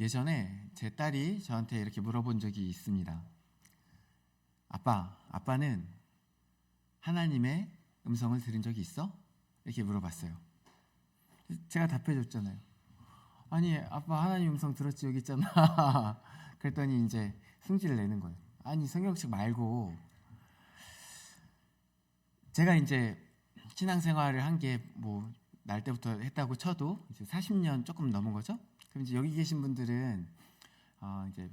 예전에 제 딸이 저한테 이렇게 물어본 적이 있습니다. 아빠는 하나님의 음성을 들은 적이 있어? 이렇게 물어봤어요. 제가 답해줬잖아요. 아니, 아빠 하나님 음성 들었지, 여기 있잖아. 그랬더니 이제 승질을 내는 거예요. 아니, 성경책 말고. 제가 이제 신앙생활을 한 게 뭐 날 때부터 했다고 쳐도 이제 40년 조금 넘은 거죠. 그럼 이제 여기 계신 분들은 이제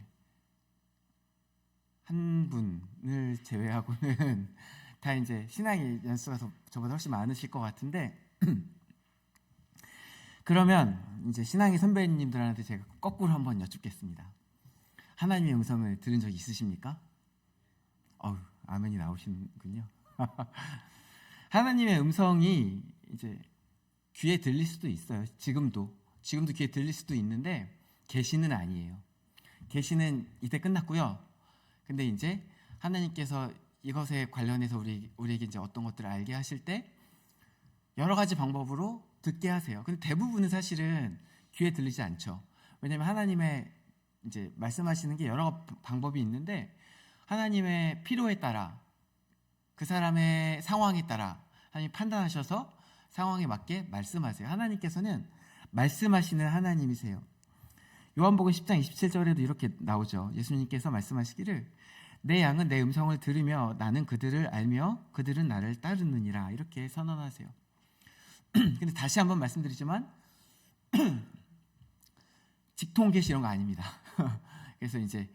한 분을 제외하고는 다 이제 신앙의 연수가 저보다 훨씬 많으실 것 같은데, 그러면 이제 신앙의 선배님들한테 제가 거꾸로 한번 여쭙겠습니다. 하나님의 음성을 들은 적이 있으십니까? 아멘이 나오시는군요. 하나님의 음성이 이제 귀에 들릴 수도 있어요. 지금도 귀에 들릴 수도 있는데 계시는 아니에요. 계시는 이때 끝났고요. 근데 이제 하나님께서 이것에 관련해서 우리에게 이제 어떤 것들을 알게 하실 때 여러 가지 방법으로 듣게 하세요. 근데 대부분은 사실은 귀에 들리지 않죠. 왜냐하면 하나님의 이제 말씀하시는 게 여러 방법이 있는데 하나님의 필요에 따라 그 사람의 상황에 따라 하나님 판단하셔서 상황에 맞게 말씀하세요. 하나님께서는 말씀하시는 하나님이세요. 요한복음 10장 27절에도 이렇게 나오죠. 예수님께서 말씀하시기를 내 양은 내 음성을 들으며 나는 그들을 알며 그들은 나를 따르느니라 이렇게 선언하세요. 근데 다시 한번 말씀드리지만 직통 계시 이런 거 아닙니다. 그래서 이제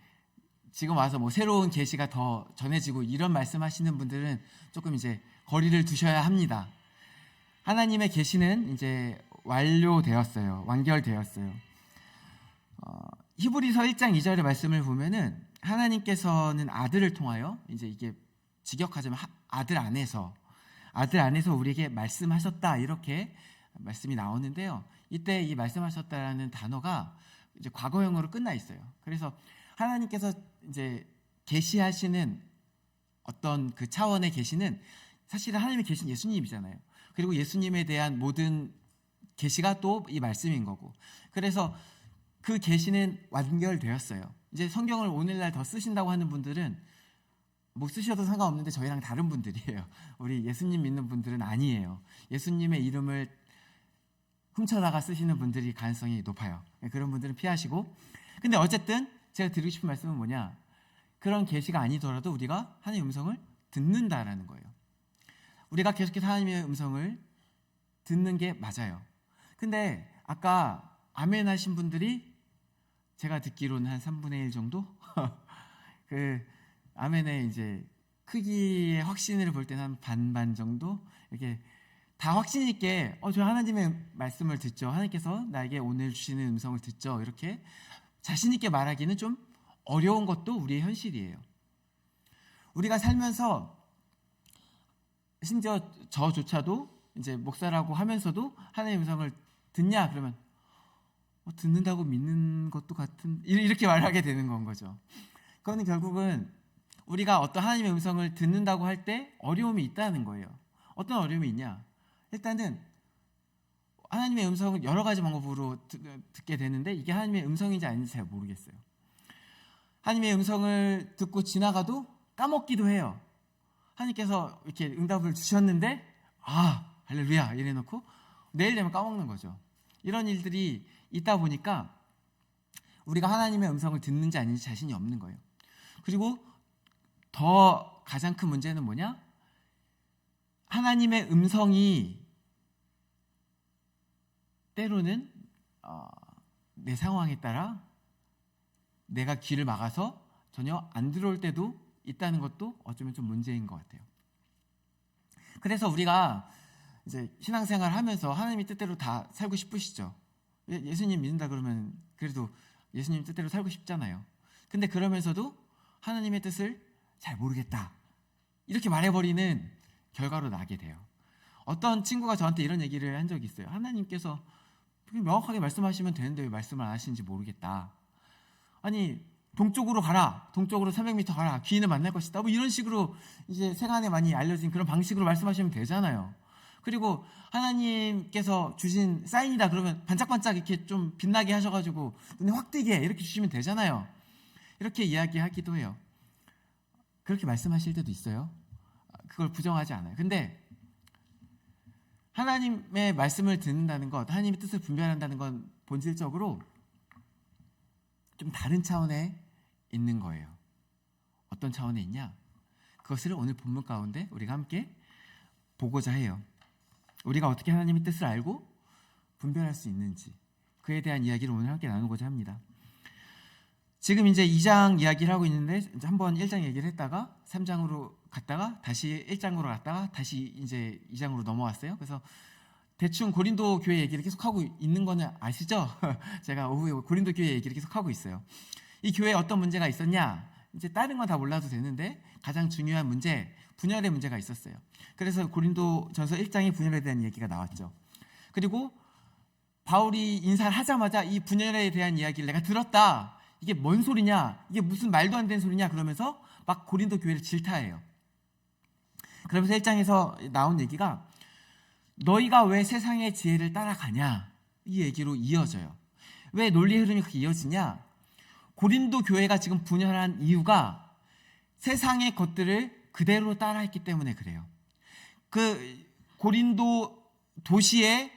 지금 와서 뭐 새로운 계시가 더 전해지고 이런 말씀하시는 분들은 조금 이제 거리를 두셔야 합니다. 하나님의 계시는 이제 완결되었어요. 히브리서 1장 2절의 말씀을 보면은 하나님께서는 아들을 통하여 이제 이게 직역하자면 아들 안에서 우리에게 말씀하셨다 이렇게 말씀이 나오는데요. 이때 이 말씀하셨다라는 단어가 이제 과거형으로 끝나 있어요. 그래서 하나님께서 이제 계시하시는 어떤 그 차원의 계시는 사실은 하나님의 계시는 예수님이잖아요. 그리고 예수님에 대한 모든 계시가 또 이 말씀인 거고. 그래서 그 계시는 완결되었어요. 이제 성경을 오늘날 더 쓰신다고 하는 분들은 뭐 쓰셔도 상관없는데 저희랑 다른 분들이에요. 우리 예수님 믿는 분들은 아니에요. 예수님의 이름을 훔쳐다가 쓰시는 분들이 가능성이 높아요. 그런 분들은 피하시고. 근데 어쨌든 제가 드리고 싶은 말씀은 뭐냐? 그런 계시가 아니더라도 우리가 하나님의 음성을 듣는다라는 거예요. 우리가 계속해서 하나님의 음성을 듣는 게 맞아요. 근데 아까 아멘 하신 분들이 제가 듣기로는 한 3분의 1 정도? 그 아멘의 이제 크기의 확신을 볼 때는 한 반반 정도? 이렇게 다 확신 있게 저 하나님의 말씀을 듣죠. 하나님께서 나에게 오늘 주시는 음성을 듣죠. 이렇게 자신 있게 말하기는 좀 어려운 것도 우리의 현실이에요. 우리가 살면서 심지어 저조차도 이제 목사라고 하면서도 하나님의 음성을 듣냐 그러면 듣는다고 믿는 것도 같은 이렇게 말하게 되는 건 거죠. 그거는 결국은 우리가 어떤 하나님의 음성을 듣는다고 할 때 어려움이 있다는 거예요. 어떤 어려움이 있냐? 일단은 하나님의 음성을 여러 가지 방법으로 듣게 되는데 이게 하나님의 음성인지 아닌지 잘 모르겠어요. 하나님의 음성을 듣고 지나가도 까먹기도 해요. 하나님께서 이렇게 응답을 주셨는데 할렐루야 이래놓고 내일 되면 까먹는 거죠. 이런 일들이 있다 보니까 우리가 하나님의 음성을 듣는지 아닌지 자신이 없는 거예요. 그리고 더 가장 큰 문제는 뭐냐? 하나님의 음성이 때로는 내 상황에 따라 내가 귀를 막아서 전혀 안 들어올 때도 있다는 것도 어쩌면 좀 문제인 것 같아요. 그래서 우리가 이제 신앙생활을 하면서 하나님의 뜻대로 다 살고 싶으시죠. 예수님 믿는다 그러면 그래도 예수님 뜻대로 살고 싶잖아요. 근데 그러면서도 하나님의 뜻을 잘 모르겠다 이렇게 말해버리는 결과로 나게 돼요. 어떤 친구가 저한테 이런 얘기를 한 적이 있어요. 하나님께서 명확하게 말씀하시면 되는데 왜 말씀을 안 하시는지 모르겠다. 아니 동쪽으로 가라, 동쪽으로 300m 가라, 귀인을 만날 것이다, 뭐 이런 식으로 이제 세간에 많이 알려진 그런 방식으로 말씀하시면 되잖아요. 그리고 하나님께서 주신 사인이다 그러면 반짝반짝 이렇게 좀 빛나게 하셔가지고 눈에 확 띄게 이렇게 주시면 되잖아요. 이렇게 이야기하기도 해요. 그렇게 말씀하실 때도 있어요. 그걸 부정하지 않아요. 근데 하나님의 말씀을 듣는다는 것, 하나님의 뜻을 분별한다는 건 본질적으로 좀 다른 차원에 있는 거예요. 어떤 차원에 있냐? 그것을 오늘 본문 가운데 우리가 함께 보고자 해요. 우리가 어떻게 하나님의 뜻을 알고 분별할 수 있는지, 그에 대한 이야기를 오늘 함께 나누고자 합니다. 지금 이제 2장 이야기를 하고 있는데 이제 한번 1장 얘기를 했다가 3장으로 갔다가 다시 1장으로 갔다가 다시 이제 2장으로 넘어왔어요. 그래서 대충 고린도 교회 얘기를 계속 하고 있는 거는 아시죠? 제가 오후에 고린도 교회 얘기를 계속 하고 있어요. 이 교회에 어떤 문제가 있었냐? 이제 다른 건 다 몰라도 되는데 가장 중요한 문제, 분열의 문제가 있었어요. 그래서 고린도전서 1장에 분열에 대한 얘기가 나왔죠. 그리고 바울이 인사를 하자마자 이 분열에 대한 이야기를 내가 들었다. 이게 뭔 소리냐? 이게 무슨 말도 안 되는 소리냐? 그러면서 막 고린도 교회를 질타해요. 그러면서 1장에서 나온 얘기가 너희가 왜 세상의 지혜를 따라가냐? 이 얘기로 이어져요. 왜 논리 흐름이 그렇게 이어지냐? 고린도 교회가 지금 분열한 이유가 세상의 것들을 그대로 따라했기 때문에 그래요. 그 고린도 도시에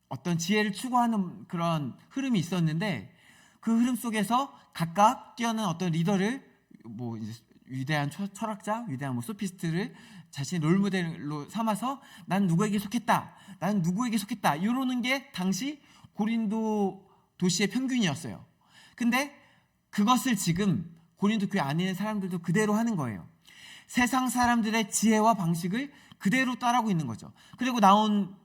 어떤 지혜를 추구하는 그런 흐름이 있었는데 그 흐름 속에서 각각 뛰어난 어떤 리더를 뭐 이제 위대한 철학자, 위대한 뭐 소피스트를 자신의 롤모델로 삼아서 난 누구에게 속했다, 나는 누구에게 속했다 이러는 게 당시 고린도 도시의 평균이었어요. 근데 그것을 지금 고린도 교회 안에 있는 사람들도 그대로 하는 거예요. 세상 사람들의 지혜와 방식을 그대로 따라하고 있는 거죠. 그리고 나온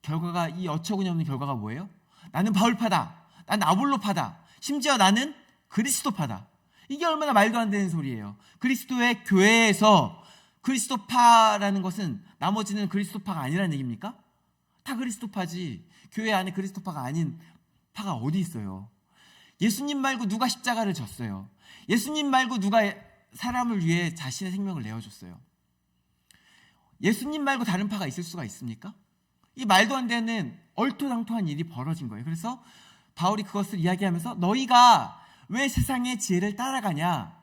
결과가, 이 어처구니없는 결과가 뭐예요? 나는 바울파다, 나는 아볼로파다, 심지어 나는 그리스도파다. 이게 얼마나 말도 안 되는 소리예요. 그리스도의 교회에서 그리스도파라는 것은 나머지는 그리스도파가 아니라는 얘기입니까? 다 그리스도파지. 교회 안에 그리스도파가 아닌 파가 어디 있어요? 예수님 말고 누가 십자가를 졌어요? 예수님 말고 누가 사람을 위해 자신의 생명을 내어줬어요? 예수님 말고 다른 파가 있을 수가 있습니까? 이 말도 안 되는 얼토당토한 일이 벌어진 거예요. 그래서 바울이 그것을 이야기하면서 너희가 왜 세상의 지혜를 따라가냐?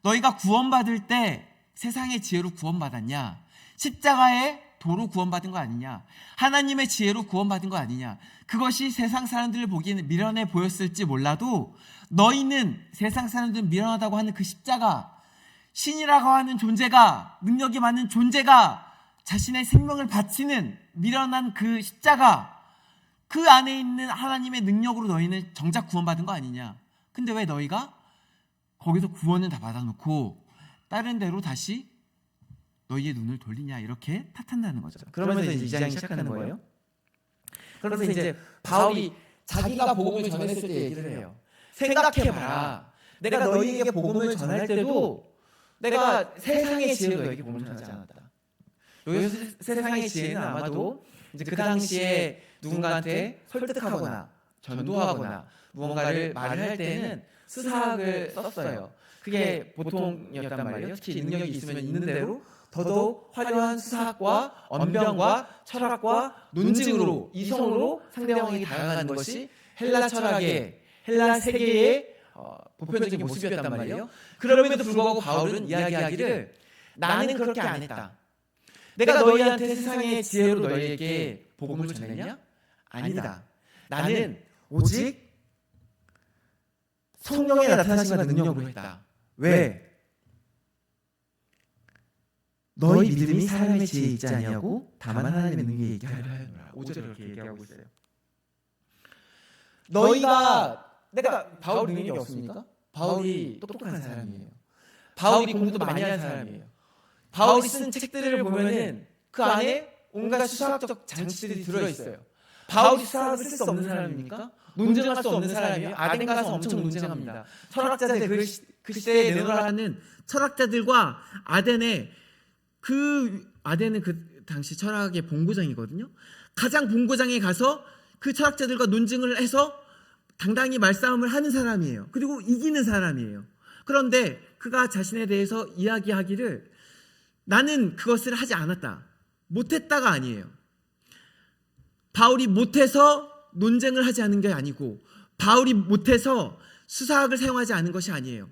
너희가 구원받을 때 세상의 지혜로 구원받았냐? 십자가의 도로 구원받은 거 아니냐? 하나님의 지혜로 구원받은 거 아니냐? 그것이 세상 사람들을 보기에는 미련해 보였을지 몰라도 너희는 세상 사람들 미련하다고 하는 그 십자가, 신이라고 하는 존재가, 능력이 많은 존재가 자신의 생명을 바치는 미련한 그 십자가, 그 안에 있는 하나님의 능력으로 너희는 정작 구원받은 거 아니냐? 근데 왜 너희가 거기서 구원은 다 받아놓고 다른 데로 다시 너희의 눈을 돌리냐? 이렇게 탓한다는 거죠. 그러면서 이제 2장이 시작하는 거예요. 그러면서 이제 바울이 자기가 복음을 전했을 때 얘기를 해요. 생각해봐라. 내가 너희에게 복음을 전할 때도 내가 세상의 지혜로 너희에게 복음을 전하지 않았다. 여기서 세상의 지혜는 아마도 이제 그 당시에 누군가한테 설득하거나 전도하거나 무언가를 말을 할 때는 수사학을 썼어요. 그게 보통이었단 말이에요. 특히 능력이 있으면 있는 대로 더더욱 화려한 수사학과 언변과 철학과 논증으로, 이성으로 상대방에게 다가가는 것이 헬라 철학의, 헬라 세계의 보편적인 모습이었단 말이에요. 그럼에도 불구하고 바울은 이야기하기를 나는 그렇게 안 했다. 내가 너희한테 세상의 지혜로 너희에게 복음을 전했냐? 아니다. 나는 오직 성령의 나타나심과 능력으로 했다. 왜? 너희 믿음이 사람의 지혜에 있지 아니하고 다만 하나님의 능력에 있게 하려 하노라. 5절에 그렇게 얘기하고 있어요. 내가 바울 능력이 없습니까? 바울이 똑똑한 사람이에요. 바울이 공부도 많이 한 사람이에요. 바울이 쓴 책들을 보면은 그 안에 온갖 수사학적 장치들이 들어있어요. 바울이 수사학을 쓸 수 없는 사람입니까? 논쟁할 수 없는 사람이에요. 아덴 가서 엄청 논쟁합니다. 철학자들, 그 시대에 내노라는 철학자들과 아덴은 그 당시 철학의 본고장이거든요. 가장 본고장에 가서 그 철학자들과 논증을 해서 당당히 말싸움을 하는 사람이에요. 그리고 이기는 사람이에요. 그런데 그가 자신에 대해서 이야기하기를 나는 그것을 하지 않았다, 못했다가 아니에요. 바울이 못해서 논쟁을 하지 않은 게 아니고 바울이 못해서 수사학을 사용하지 않은 것이 아니에요.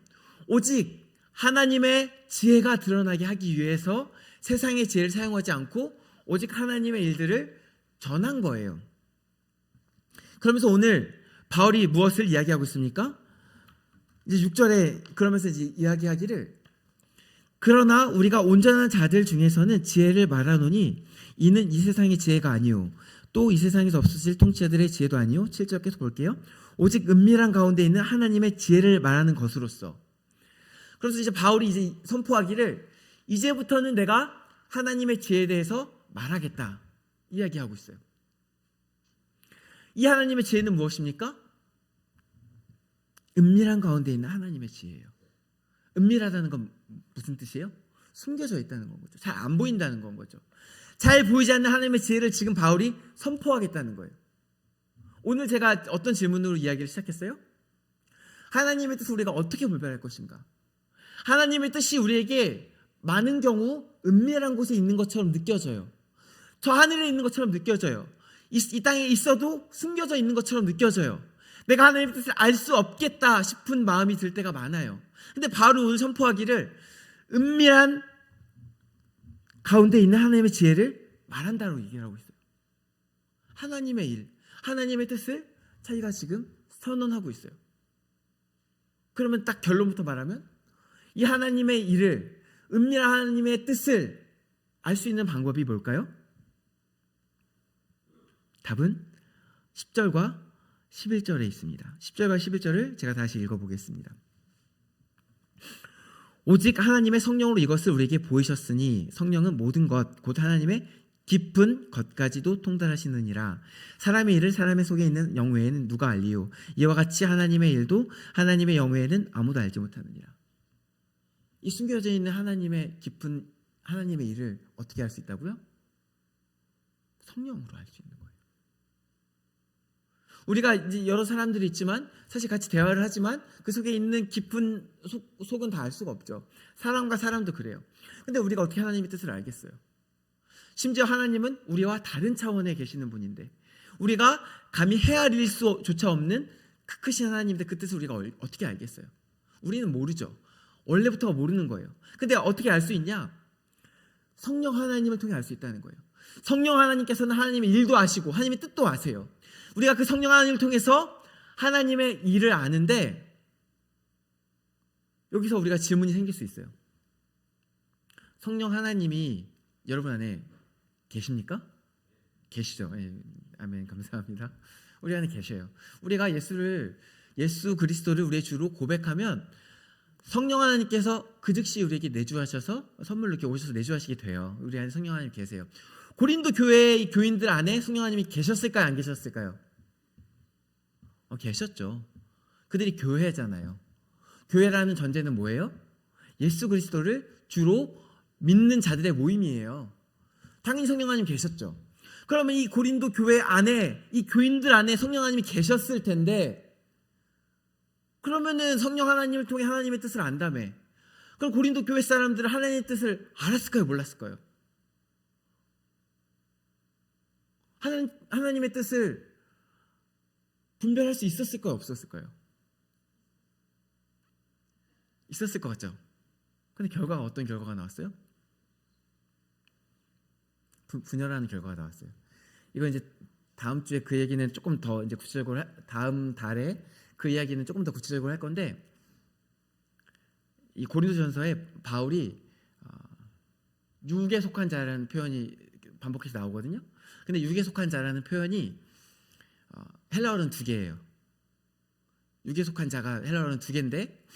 오직 하나님의 지혜가 드러나게 하기 위해서 세상의 지혜를 사용하지 않고 오직 하나님의 일들을 전한 거예요. 그러면서 오늘 바울이 무엇을 이야기하고 있습니까? 이제 6절에 그러면서 이제 이야기하기를 그러나 우리가 온전한 자들 중에서는 지혜를 말하노니 이는 이 세상의 지혜가 아니요 또 이 세상에서 없으실 통치자들의 지혜도 아니요. 7절 계속 볼게요. 오직 은밀한 가운데 있는 하나님의 지혜를 말하는 것으로서. 그래서 이제 바울이 이제 선포하기를 이제부터는 내가 하나님의 지혜에 대해서 말하겠다 이야기하고 있어요. 이 하나님의 지혜는 무엇입니까? 은밀한 가운데 있는 하나님의 지혜예요. 은밀하다는 건 무슨 뜻이에요? 숨겨져 있다는 건 거죠. 잘 안 보인다는 건 거죠. 잘 보이지 않는 하나님의 지혜를 지금 바울이 선포하겠다는 거예요. 오늘 제가 어떤 질문으로 이야기를 시작했어요? 하나님의 뜻을 우리가 어떻게 분별할 것인가? 하나님의 뜻이 우리에게 많은 경우 은밀한 곳에 있는 것처럼 느껴져요. 저 하늘에 있는 것처럼 느껴져요. 이 땅에 있어도 숨겨져 있는 것처럼 느껴져요. 내가 하나님의 뜻을 알 수 없겠다 싶은 마음이 들 때가 많아요. 근데 바로 오늘 선포하기를 은밀한 가운데 있는 하나님의 지혜를 말한다고 얘기를 하고 있어요. 하나님의 일, 하나님의 뜻을 자기가 지금 선언하고 있어요. 그러면 딱 결론부터 말하면 이 하나님의 일을, 은밀한 하나님의 뜻을 알 수 있는 방법이 뭘까요? 답은 10절과 11절에 있습니다. 10절과 11절을 제가 다시 읽어보겠습니다. 오직 하나님의 성령으로 이것을 우리에게 보이셨으니 성령은 모든 것 곧 하나님의 깊은 것까지도 통달하시느니라. 사람의 일을 사람의 속에 있는 영 외에는 누가 알리요? 이와 같이 하나님의 일도 하나님의 영 외에는 아무도 알지 못하느니라. 이 숨겨져 있는 하나님의 깊은 하나님의 일을 어떻게 알 수 있다고요? 성령으로 알 수 있는 거예요. 우리가 이제 여러 사람들이 있지만 사실 같이 대화를 하지만 그 속에 있는 깊은 속은 다 알 수가 없죠. 사람과 사람도 그래요. 근데 우리가 어떻게 하나님의 뜻을 알겠어요? 심지어 하나님은 우리와 다른 차원에 계시는 분인데 우리가 감히 헤아릴 수조차 없는 그 크신 하나님인데 그 뜻을 우리가 어떻게 알겠어요? 우리는 모르죠. 원래부터 모르는 거예요. 근데 어떻게 알 수 있냐? 성령 하나님을 통해 알 수 있다는 거예요. 성령 하나님께서는 하나님의 일도 아시고 하나님의 뜻도 아세요. 우리가 그 성령 하나님을 통해서 하나님의 일을 아는데 여기서 우리가 질문이 생길 수 있어요. 성령 하나님이 여러분 안에 계십니까? 계시죠. 예, 아멘. 감사합니다. 우리 안에 계셔요. 우리가 예수 그리스도를 우리의 주로 고백하면 성령 하나님께서 그 즉시 우리에게 내주하셔서 선물로 이렇게 오셔서 내주하시게 돼요. 우리 안에 성령 하나님 계세요. 고린도 교회의 교인들 안에 성령 하나님이 계셨을까요? 안 계셨을까요? 계셨죠. 그들이 교회잖아요. 교회라는 전제는 뭐예요? 예수 그리스도를 주로 믿는 자들의 모임이에요. 당연히 성령 하나님 계셨죠. 그러면 이 고린도 교회 안에 이 교인들 안에 성령 하나님이 계셨을 텐데 그러면은 성령 하나님을 통해 하나님의 뜻을 안다며. 그럼 고린도 교회 사람들은 하나님의 뜻을 알았을까요? 몰랐을까요? 하나님의 뜻을 분별할 수 있었을까요? 없었을까요? 있었을 것 같죠? 근데 결과가 어떤 결과가 나왔어요? 분열하는 결과가 나왔어요. 이거 이제 다음 주에 그 얘기는 조금 더 이제 구체적으로 다음 달에 그 이야기는 조금 더 구체적으로 할 건데 이 고린도전서에 바울이 육에 속한 자라는 표현이 반복해서 나오거든요. 근데 육에 속한 자라는 표현이 헬라어는 두 개예요. 육에 속한 자가 헬라어는 두 개인데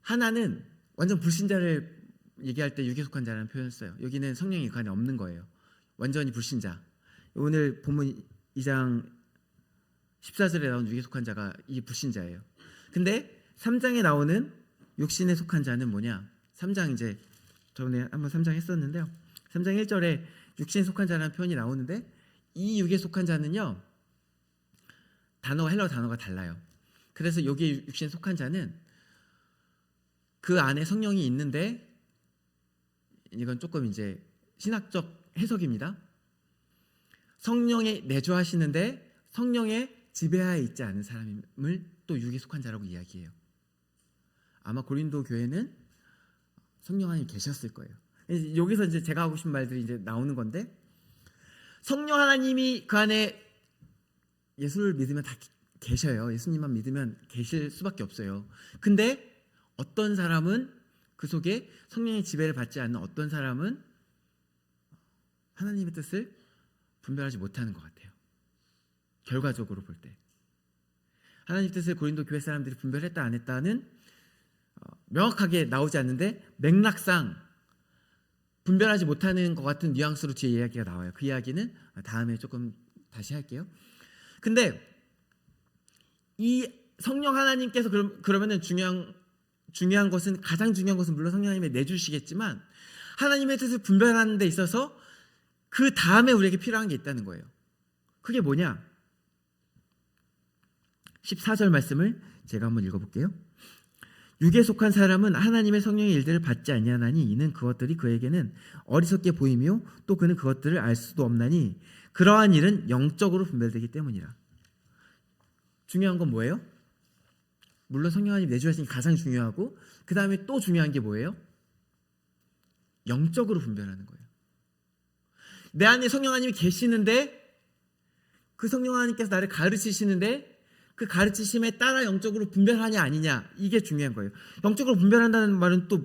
하나는 완전 불신자를 얘기할 때 육에 속한 자라는 표현을 써요. 여기는 성령이 그 안에 없는 거예요. 완전히 불신자. 오늘 본문 2장 14절에 나온 육에 속한 자가 이 불신자예요. 근데 3장에 나오는 육신에 속한 자는 뭐냐? 3장 이제 저번에 한번 3장 했었는데요. 3장 1절에 육신에 속한 자라는 표현이 나오는데 이 육에 속한 자는요. 헬라어 단어가 달라요. 그래서 여기 육신에 속한 자는 그 안에 성령이 있는데 이건 조금 이제 신학적 해석입니다. 성령에 내주하시는데 성령의 지배하에 있지 않은 사람을 또 육에 속한 자라고 이야기해요. 아마 고린도 교회는 성령 하나님 계셨을 거예요. 여기서 이제 제가 하고 싶은 말들이 이제 나오는 건데, 성령 하나님이 그 안에 예수를 믿으면 다 계셔요. 예수님만 믿으면 계실 수밖에 없어요. 근데 어떤 사람은 그 속에 성령의 지배를 받지 않는 어떤 사람은 하나님의 뜻을 분별하지 못하는 것 같아요. 결과적으로 볼 때 하나님의 뜻을 고린도 교회 사람들이 분별했다 안 했다는 명확하게 나오지 않는데 맥락상 분별하지 못하는 것 같은 뉘앙스로 뒤에 이야기가 나와요. 그 이야기는 다음에 조금 다시 할게요. 근데 이 성령 하나님께서 그러면은 중요한 것은, 가장 중요한 것은 물론 성령 하나님이 내주시겠지만 하나님의 뜻을 분별하는 데 있어서 그 다음에 우리에게 필요한 게 있다는 거예요. 그게 뭐냐? 14절 말씀을 제가 한번 읽어볼게요. 육에 속한 사람은 하나님의 성령의 일들을 받지 아니하나니 이는 그것들이 그에게는 어리석게 보이며 또 그는 그것들을 알 수도 없나니 그러한 일은 영적으로 분별되기 때문이라. 중요한 건 뭐예요? 물론 성령 하나님 내주하신 게 가장 중요하고 그 다음에 또 중요한 게 뭐예요? 영적으로 분별하는 거예요. 내 안에 성령 하나님이 계시는데 그 성령 하나님께서 나를 가르치시는데 그 가르치심에 따라 영적으로 분별하냐 아니냐, 이게 중요한 거예요. 영적으로 분별한다는 말은 또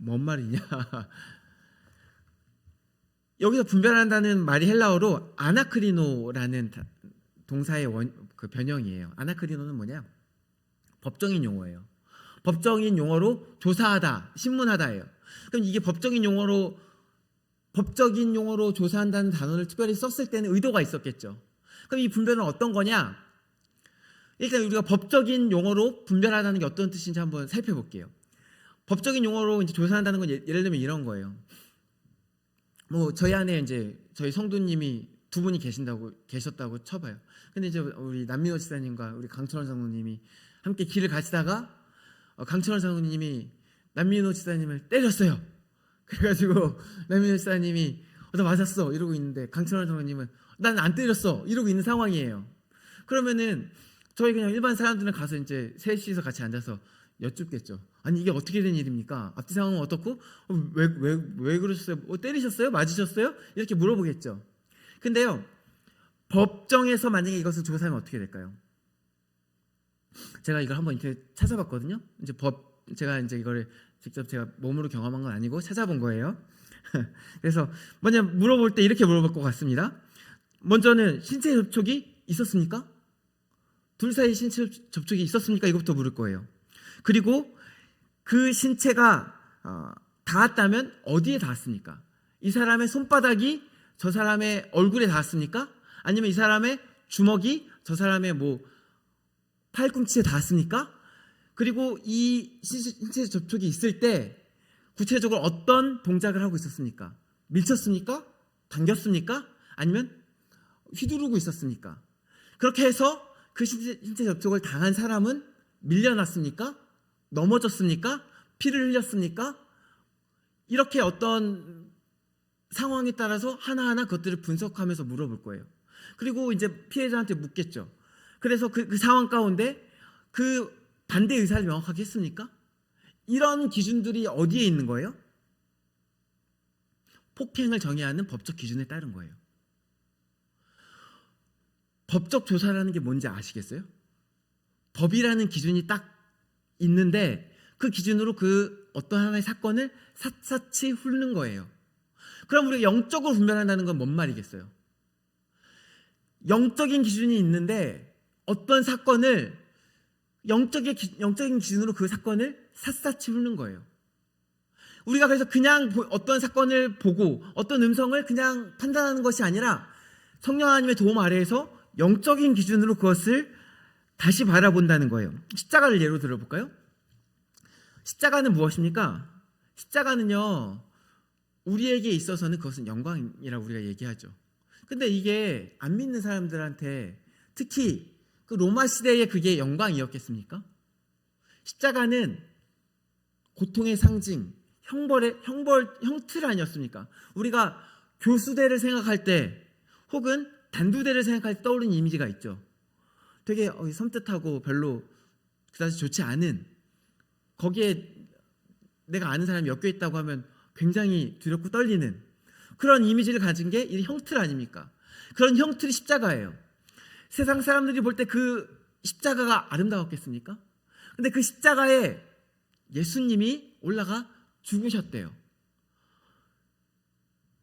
뭔 말이냐? 여기서 분별한다는 말이 헬라어로 아나크리노라는 동사의 그 변형이에요. 아나크리노는 뭐냐? 법정인 용어예요. 법정인 용어로 조사하다, 신문하다예요. 그럼 이게 법정인 용어로 조사한다는 단어를 특별히 썼을 때는 의도가 있었겠죠. 그럼 이 분별은 어떤 거냐? 일단 우리가 법적인 용어로 분별하다는 게 어떤 뜻인지 한번 살펴볼게요. 법적인 용어로 이제 조사한다는 건 예를 들면 이런 거예요. 뭐 저희 안에 이제 저희 성도님이 두 분이 계셨다고 쳐봐요. 근데 이제 우리 남민호 지사님과 우리 강철원 장로님이 함께 길을 가시다가 강철원 장로님이 남민호 지사님을 때렸어요. 그래가지고 남민호 지사님이 나 맞았어 이러고 있는데 강철원 장로님은 난 안 때렸어 이러고 있는 상황이에요. 그러면은 저희 그냥 일반 사람들은 가서 이제 셋이서 같이 앉아서 여쭙겠죠. 아니 이게 어떻게 된 일입니까? 앞뒤 상황은 어떻고? 왜 그러셨어요? 때리셨어요? 맞으셨어요? 이렇게 물어보겠죠. 근데요, 법정에서 만약에 이것을 조사하면 어떻게 될까요? 제가 이걸 한번 인터넷 찾아봤거든요. 제가 이제 이거를 직접 제가 몸으로 경험한 건 아니고 찾아본 거예요. 그래서 먼저 물어볼 때 이렇게 물어볼 것 같습니다. 먼저는 신체 접촉이 있었습니까? 둘 사이 신체 접촉이 있었습니까? 이것부터 물을 거예요. 그리고 그 신체가 닿았다면 어디에 닿았습니까? 이 사람의 손바닥이 저 사람의 얼굴에 닿았습니까? 아니면 이 사람의 주먹이 저 사람의 뭐 팔꿈치에 닿았습니까? 그리고 이 신체 접촉이 있을 때 구체적으로 어떤 동작을 하고 있었습니까? 밀쳤습니까? 당겼습니까? 아니면 휘두르고 있었습니까? 그렇게 해서 그 신체 접촉을 당한 사람은 밀려났습니까? 넘어졌습니까? 피를 흘렸습니까? 이렇게 어떤 상황에 따라서 하나하나 그것들을 분석하면서 물어볼 거예요. 그리고 이제 피해자한테 묻겠죠. 그래서 그 상황 가운데 그 반대 의사를 명확하게 했습니까? 이런 기준들이 어디에 있는 거예요? 폭행을 정의하는 법적 기준에 따른 거예요. 법적 조사라는 게 뭔지 아시겠어요? 법이라는 기준이 딱 있는데 그 기준으로 그 어떤 하나의 사건을 샅샅이 훑는 거예요. 그럼 우리가 영적으로 분별한다는 건 뭔 말이겠어요? 영적인 기준이 있는데 어떤 사건을 영적인 기준으로 그 사건을 샅샅이 훑는 거예요. 우리가 그래서 그냥 어떤 사건을 보고 어떤 음성을 그냥 판단하는 것이 아니라 성령 하나님의 도움 아래에서 영적인 기준으로 그것을 다시 바라본다는 거예요. 십자가를 예로 들어볼까요? 십자가는 무엇입니까? 십자가는요, 우리에게 있어서는 그것은 영광이라고 우리가 얘기하죠. 근데 이게 안 믿는 사람들한테, 특히 그 로마 시대에 그게 영광이었겠습니까? 십자가는 고통의 상징, 형틀 아니었습니까? 우리가 교수대를 생각할 때, 혹은 단두대를 생각할 때 떠오르는 이미지가 있죠. 되게 섬뜩하고 별로 그다지 좋지 않은, 거기에 내가 아는 사람이 엮여 있다고 하면 굉장히 두렵고 떨리는 그런 이미지를 가진 게 이 형틀 아닙니까? 그런 형틀이 십자가예요. 세상 사람들이 볼 때 그 십자가가 아름다웠겠습니까? 근데 그 십자가에 예수님이 올라가 죽으셨대요.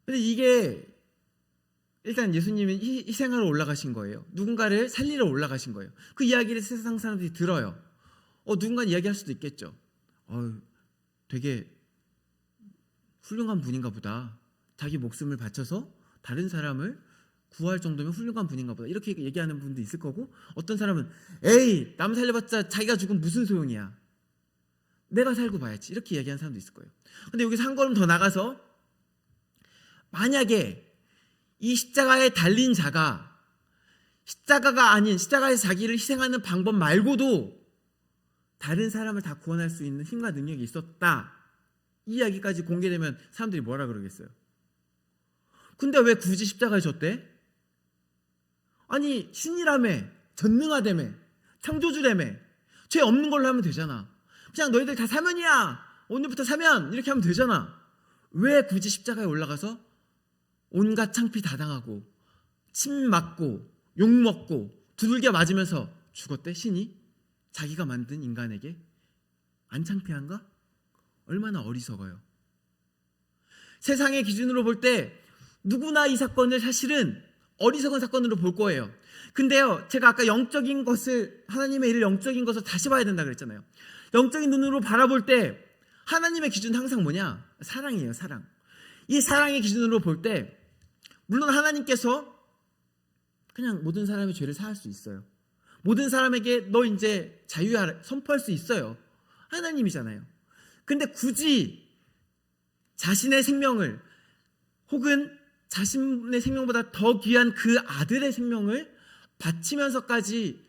근데 이게 일단 예수님이 희생하러 올라가신 거예요. 누군가를 살리러 올라가신 거예요. 그 이야기를 세상 사람들이 들어요. 누군가 이야기할 수도 있겠죠. 되게 훌륭한 분인가 보다. 자기 목숨을 바쳐서 다른 사람을 구할 정도면 훌륭한 분인가 보다. 이렇게 얘기하는 분도 있을 거고, 어떤 사람은 에이, 남 살려봤자 자기가 죽으면 무슨 소용이야. 내가 살고 봐야지. 이렇게 얘기하는 사람도 있을 거예요. 근데 여기서 한 걸음 더 나가서 만약에 이 십자가에 달린 자가 십자가가 아닌 십자가에서 자기를 희생하는 방법 말고도 다른 사람을 다 구원할 수 있는 힘과 능력이 있었다, 이 이야기까지 공개되면 사람들이 뭐라 그러겠어요? 근데 왜 굳이 십자가에 졌대? 아니 신이라며, 전능하다며, 창조주라며, 죄 없는 걸로 하면 되잖아. 그냥 너희들 다 사면이야, 오늘부터 사면, 이렇게 하면 되잖아. 왜 굳이 십자가에 올라가서 온갖 창피 다 당하고 침 맞고 욕 먹고 두들겨 맞으면서 죽었대? 신이 자기가 만든 인간에게 안 창피한가? 얼마나 어리석어요. 세상의 기준으로 볼 때 누구나 이 사건을 사실은 어리석은 사건으로 볼 거예요. 근데요, 제가 아까 영적인 것을, 하나님의 일을 영적인 것을 다시 봐야 된다 그랬잖아요. 영적인 눈으로 바라볼 때 하나님의 기준은 항상 뭐냐? 사랑이에요. 사랑. 이 사랑의 기준으로 볼 때 물론 하나님께서 그냥 모든 사람의 죄를 사할 수 있어요. 모든 사람에게 너 이제 자유하라 선포할 수 있어요. 하나님이잖아요. 근데 굳이 자신의 생명을, 혹은 자신의 생명보다 더 귀한 그 아들의 생명을 바치면서까지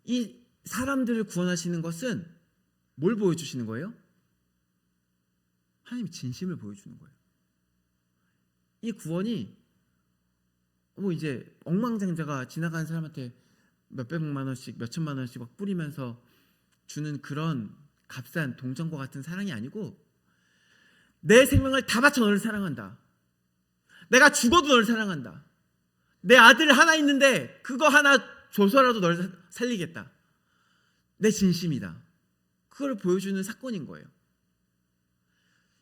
이 사람들을 구원하시는 것은 뭘 보여주시는 거예요? 하나님의 진심을 보여주는 거예요. 이 구원이 이제 억만장자가 지나가는 사람한테 몇백만 원씩, 몇천만 원씩 막 뿌리면서 주는 그런 값싼 동전과 같은 사랑이 아니고, 내 생명을 다 바쳐 너를 사랑한다. 내가 죽어도 너를 사랑한다. 내 아들 하나 있는데 그거 하나 줘서라도 너를 살리겠다. 내 진심이다. 그걸 보여주는 사건인 거예요.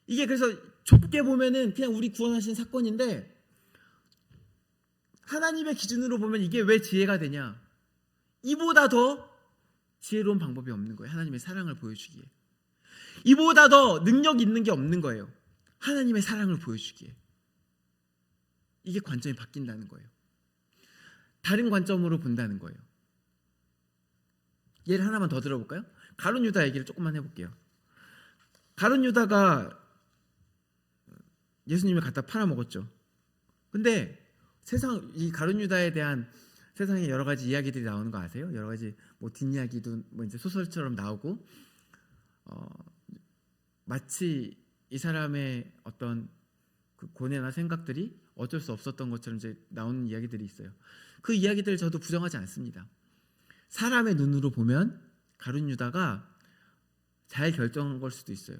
이게 그래서 좁게 보면은 그냥 우리 구원하신 사건인데, 하나님의 기준으로 보면 이게 왜 지혜가 되냐? 이보다 더 지혜로운 방법이 없는 거예요. 하나님의 사랑을 보여주기에. 이보다 더 능력 있는 게 없는 거예요. 하나님의 사랑을 보여주기에. 이게 관점이 바뀐다는 거예요. 다른 관점으로 본다는 거예요. 예를 하나만 더 들어볼까요? 가룟 유다 얘기를 조금만 해볼게요. 가룟 유다가 예수님을 갖다 팔아먹었죠. 근데 이 가룟 유다에 대한 세상에 여러 가지 이야기들이 나오는 거 아세요? 여러 가지 뒷이야기도 이제 소설처럼 나오고, 마치 이 사람의 어떤 그 고뇌나 생각들이 어쩔 수 없었던 것처럼 이제 나오는 이야기들이 있어요. 그 이야기들을 저도 부정하지 않습니다. 사람의 눈으로 보면 가룟 유다가 잘 결정한 걸 수도 있어요.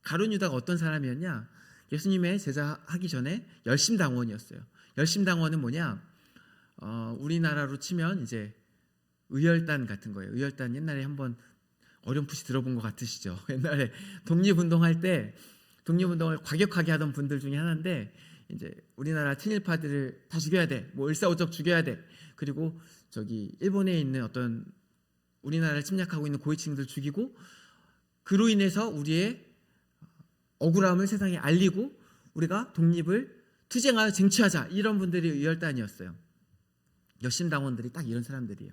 가룟 유다가 어떤 사람이었냐? 예수님의 제자 하기 전에 열심당원이었어요. 열심당원은 뭐냐? 우리나라로 치면 이제 의열단 같은 거예요. 의열단 옛날에 한번 어렴풋이 들어본 것 같으시죠? 옛날에 독립운동할 때 독립운동을 과격하게 하던 분들 중에 하나인데, 이제 우리나라 친일파들을 다 죽여야 돼. 일사오적 죽여야 돼. 그리고 일본에 있는 어떤 우리나라를 침략하고 있는 고위층들 죽이고, 그로 인해서 우리의 억울함을 세상에 알리고 우리가 독립을 투쟁하여 쟁취하자, 이런 분들이 의열단이었어요. 열심당원들이 딱 이런 사람들이에요.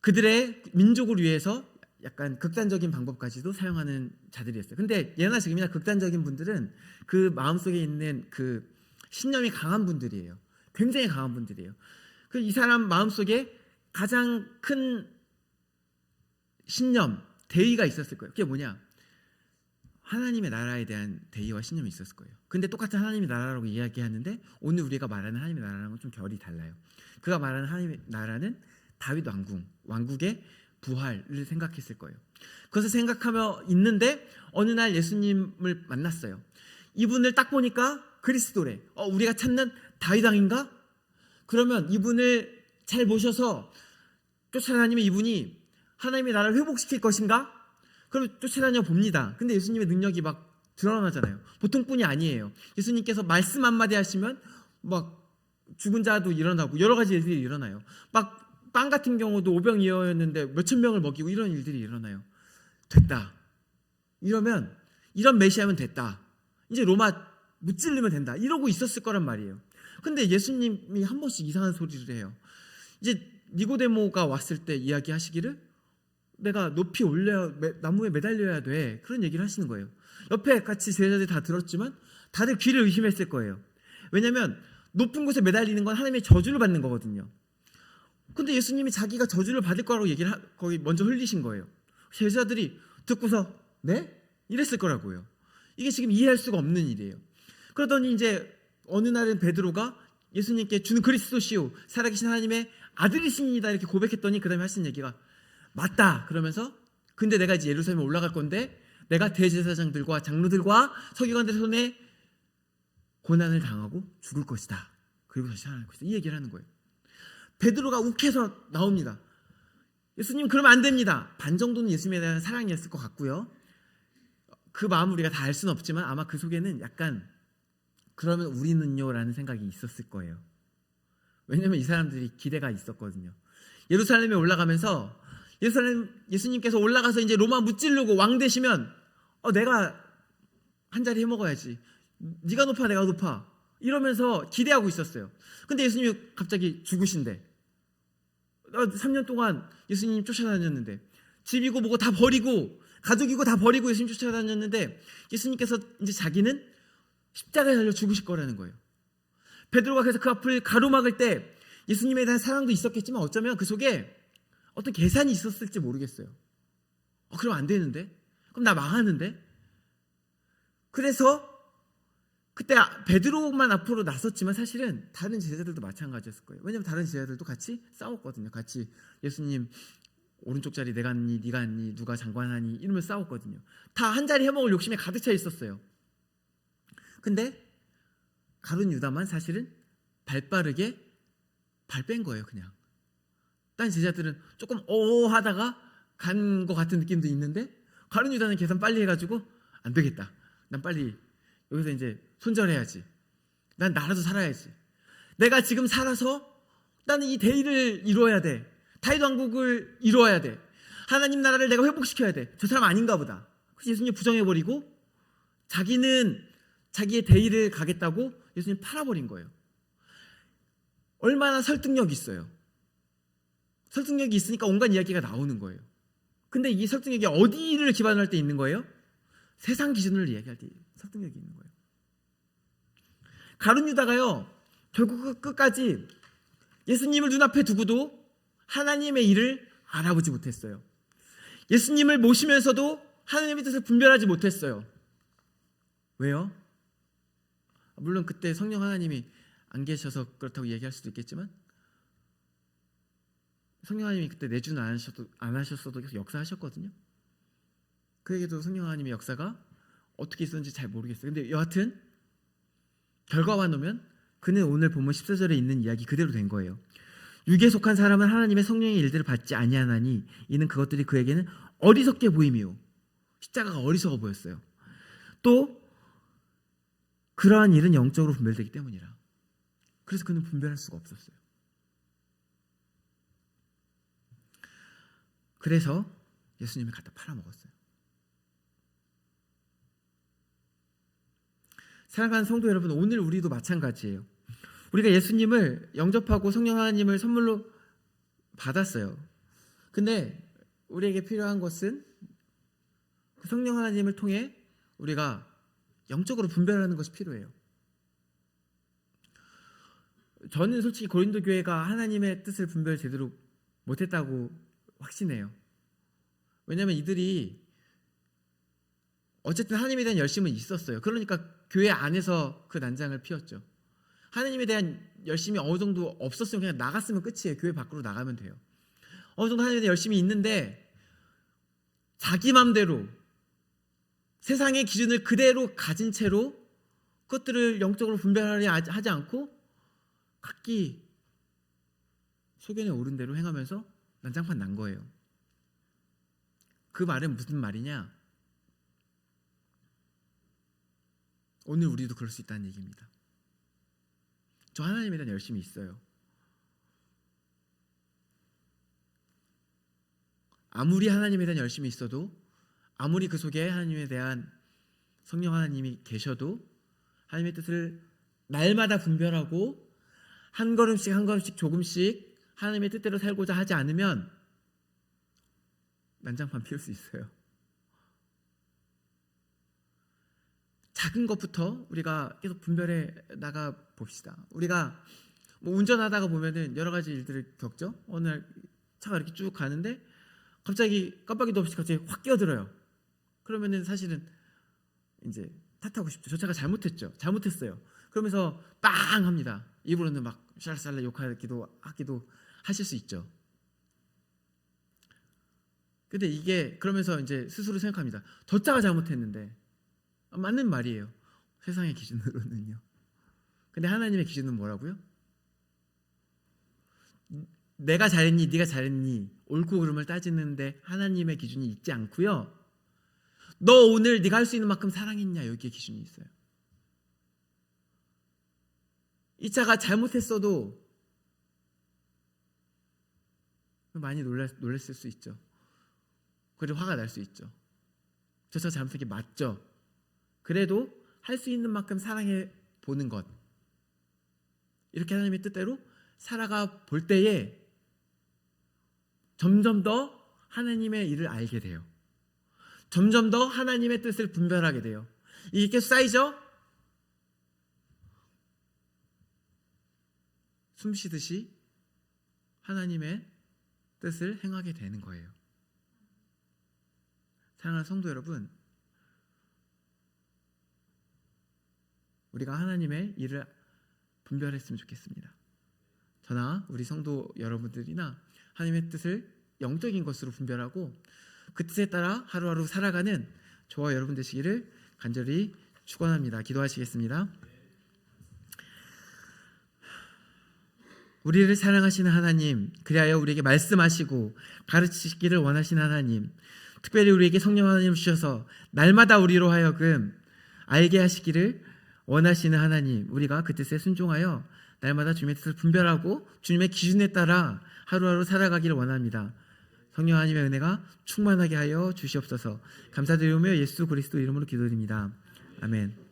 그들의 민족을 위해서 약간 극단적인 방법까지도 사용하는 자들이었어요. 근데 예나 지금이나 극단적인 분들은 그 마음속에 있는 그 신념이 강한 분들이에요. 굉장히 강한 분들이에요. 이 사람 마음속에 가장 큰 신념, 대의가 있었을 거예요. 그게 뭐냐? 하나님의 나라에 대한 대의와 신념이 있었을 거예요. 근데 똑같은 하나님의 나라라고 이야기하는데 오늘 우리가 말하는 하나님의 나라랑은 좀 결이 달라요. 그가 말하는 하나님의 나라는 다윗 왕국의 부활을 생각했을 거예요. 그것을 생각하며 있는데 어느 날 예수님을 만났어요. 이분을 딱 보니까 그리스도래. 우리가 찾는 다윗 왕인가? 그러면 이분을 잘 모셔서 쫓아다니면 이분이 하나님의 나라를 회복시킬 것인가? 그럼 쫓아다녀 봅니다. 근데 예수님의 능력이 막 드러나잖아요. 보통 분이 아니에요. 예수님께서 말씀 한마디 하시면 막 죽은 자도 일어나고 여러 가지 일들이 일어나요. 막 빵 같은 경우도 오병이어였는데 몇천 명을 먹이고 이런 일들이 일어나요. 됐다. 이러면 이런 메시아면 됐다. 이제 로마 무찔르면 된다. 이러고 있었을 거란 말이에요. 근데 예수님이 한 번씩 이상한 소리를 해요. 이제 니고데모가 왔을 때 이야기하시기를 내가 높이 올려 나무에 매달려야 돼. 그런 얘기를 하시는 거예요. 옆에 같이 제자들이 다 들었지만 다들 귀를 의심했을 거예요. 왜냐하면 높은 곳에 매달리는 건 하나님의 저주를 받는 거거든요. 근데 예수님이 자기가 저주를 받을 거라고 얘기를 거기 먼저 흘리신 거예요. 제자들이 듣고서 네? 이랬을 거라고요. 이게 지금 이해할 수가 없는 일이에요. 그러더니 이제 어느 날은 베드로가 예수님께 주는 그리스도시오 살아계신 하나님의 아들이십니다 이렇게 고백했더니 그 다음에 하신 얘기가 맞다 그러면서 근데 내가 이제 예루살렘에 올라갈 건데 내가 대제사장들과 장로들과 서기관들의 손에 고난을 당하고 죽을 것이다. 그리고 다시 살아날 것이다. 이 얘기를 하는 거예요. 베드로가 욱해서 나옵니다. 예수님 그러면 안 됩니다. 반 정도는 예수님에 대한 사랑이었을 것 같고요. 그 마음을 우리가 다 알 수는 없지만 아마 그 속에는 약간 그러면 우리는요 라는 생각이 있었을 거예요. 왜냐하면 이 사람들이 기대가 있었거든요. 예루살렘에 올라가면서 예수님께서 올라가서 이제 로마 무찌르고 왕 되시면 내가 한 자리 해먹어야지. 네가 높아 내가 높아 이러면서 기대하고 있었어요. 근데 예수님이 갑자기 죽으신대. 3년 동안 예수님 쫓아다녔는데 집이고 뭐고 다 버리고 가족이고 다 버리고 예수님 쫓아다녔는데 예수님께서 이제 자기는 십자가에 달려 죽으실 거라는 거예요. 베드로가 그래서 그 앞을 가로막을 때 예수님에 대한 사랑도 있었겠지만 어쩌면 그 속에 어떤 계산이 있었을지 모르겠어요. 그럼 안 되는데? 그럼 나 망하는데? 그래서 그때 베드로만 앞으로 나섰지만 사실은 다른 제자들도 마찬가지였을 거예요. 왜냐하면 다른 제자들도 같이 싸웠거든요. 같이 예수님 오른쪽 자리 내가 앉니 네가 앉니 누가 장관하니 이러면서 싸웠거든요. 다 한 자리 해먹을 욕심에 가득 차 있었어요. 근데 가룟 유다만 사실은 발빠르게 발 뺀 거예요. 그냥 딴 제자들은 조금 하다가 간 것 같은 느낌도 있는데 가룟 유다는 계산 빨리 해가지고 안 되겠다. 난 빨리 여기서 이제 손절해야지. 난 나라도 살아야지. 내가 지금 살아서 나는 이 대의를 이루어야 돼. 다윗 왕국을 이루어야 돼. 하나님 나라를 내가 회복시켜야 돼. 저 사람 아닌가 보다. 그래서 예수님 부정해버리고 자기는 자기의 대의를 가겠다고 예수님 팔아버린 거예요. 얼마나 설득력이 있어요. 설득력이 있으니까 온갖 이야기가 나오는 거예요. 근데 이 설득력이 어디를 기반으로 할 때 있는 거예요? 세상 기준으로 이야기할 때 설득력이 있는 거예요. 가룟 유다가요 결국 끝까지 예수님을 눈앞에 두고도 하나님의 일을 알아보지 못했어요. 예수님을 모시면서도 하나님의 뜻을 분별하지 못했어요. 왜요? 물론 그때 성령 하나님이 안 계셔서 그렇다고 얘기할 수도 있겠지만 성령 하나님이 그때 내주는 안 하셨어도 계속 역사하셨거든요. 그에게도 성령 하나님의 역사가 어떻게 있었는지 잘 모르겠어요. 근데 여하튼 결과만 놓으면 그는 오늘 본문 14절에 있는 이야기 그대로 된 거예요. 육에 속한 사람은 하나님의 성령의 일들을 받지 아니하나니 이는 그것들이 그에게는 어리석게 보임이요. 십자가가 어리석어 보였어요. 또 그러한 일은 영적으로 분별되기 때문이라. 그래서 그는 분별할 수가 없었어요. 그래서 예수님을 갖다 팔아먹었어요. 사랑하는 성도 여러분, 오늘 우리도 마찬가지예요. 우리가 예수님을 영접하고 성령 하나님을 선물로 받았어요. 근데 우리에게 필요한 것은 그 성령 하나님을 통해 우리가 영적으로 분별하는 것이 필요해요. 저는 솔직히 고린도 교회가 하나님의 뜻을 분별 제대로 못했다고 확신해요. 왜냐하면 이들이 어쨌든 하나님에 대한 열심은 있었어요. 그러니까 교회 안에서 그 난장을 피웠죠. 하나님에 대한 열심이 어느 정도 없었으면 그냥 나갔으면 끝이에요. 교회 밖으로 나가면 돼요. 어느 정도 하나님에 대한 열심이 있는데 자기 맘대로 세상의 기준을 그대로 가진 채로 그것들을 영적으로 분별하려 하지 않고 각기 소견에 오른 대로 행하면서 난장판 난 거예요. 그 말은 무슨 말이냐? 오늘 우리도 그럴 수 있다는 얘기입니다. 저 하나님에 대한 열심이 있어요. 아무리 하나님에 대한 열심이 있어도, 아무리 그 속에 하나님에 대한 성령 하나님이 계셔도 하나님의 뜻을 날마다 분별하고 한 걸음씩 한 걸음씩 조금씩 하나님의 뜻대로 살고자 하지 않으면 난장판 피울 수 있어요. 작은 것부터 우리가 계속 분별해 나가 봅시다. 우리가 뭐 운전하다가 보면은 여러 가지 일들을 겪죠. 어느 날 차가 이렇게 쭉 가는데 갑자기 깜빡이도 없이 갑자기 확 끼어들어요. 그러면은 사실은 이제 탓하고 싶죠. 저 차가 잘못했어요. 그러면서 빵 합니다. 입으로는 막 샬살라 욕하기도 하실 수 있죠. 근데 이게 그러면서 이제 스스로 생각합니다. 저 차가 잘못했는데. 맞는 말이에요. 세상의 기준으로는요. 근데 하나님의 기준은 뭐라고요? 내가 잘했니, 네가 잘했니, 옳고 그름을 따지는데 하나님의 기준이 있지 않고요. 너 오늘 네가 할 수 있는 만큼 사랑했냐, 여기에 기준이 있어요. 이 차가 잘못했어도 많이 놀랐을 수 있죠. 그리고 화가 날 수 있죠. 저 차가 잘못한 게 맞죠. 그래도 할 수 있는 만큼 사랑해 보는 것, 이렇게 하나님의 뜻대로 살아가 볼 때에 점점 더 하나님의 일을 알게 돼요. 점점 더 하나님의 뜻을 분별하게 돼요. 이게 계속 쌓이죠? 숨 쉬듯이 하나님의 뜻을 행하게 되는 거예요. 사랑하는 성도 여러분, 우리가 하나님의 일을 분별했으면 좋겠습니다. 저나 우리 성도 여러분들이나 하나님의 뜻을 영적인 것으로 분별하고 그 뜻에 따라 하루하루 살아가는 저와 여러분 되시기를 간절히 축원합니다. 기도하시겠습니다. 우리를 사랑하시는 하나님, 그리하여 우리에게 말씀하시고 가르치시기를 원하시는 하나님, 특별히 우리에게 성령 하나님을 주셔서 날마다 우리로 하여금 알게 하시기를 원하시는 하나님, 우리가 그 뜻에 순종하여 날마다 주님의 뜻을 분별하고 주님의 기준에 따라 하루하루 살아가기를 원합니다. 성령 하나님의 은혜가 충만하게 하여 주시옵소서. 감사드리며 예수 그리스도 이름으로 기도드립니다. 아멘.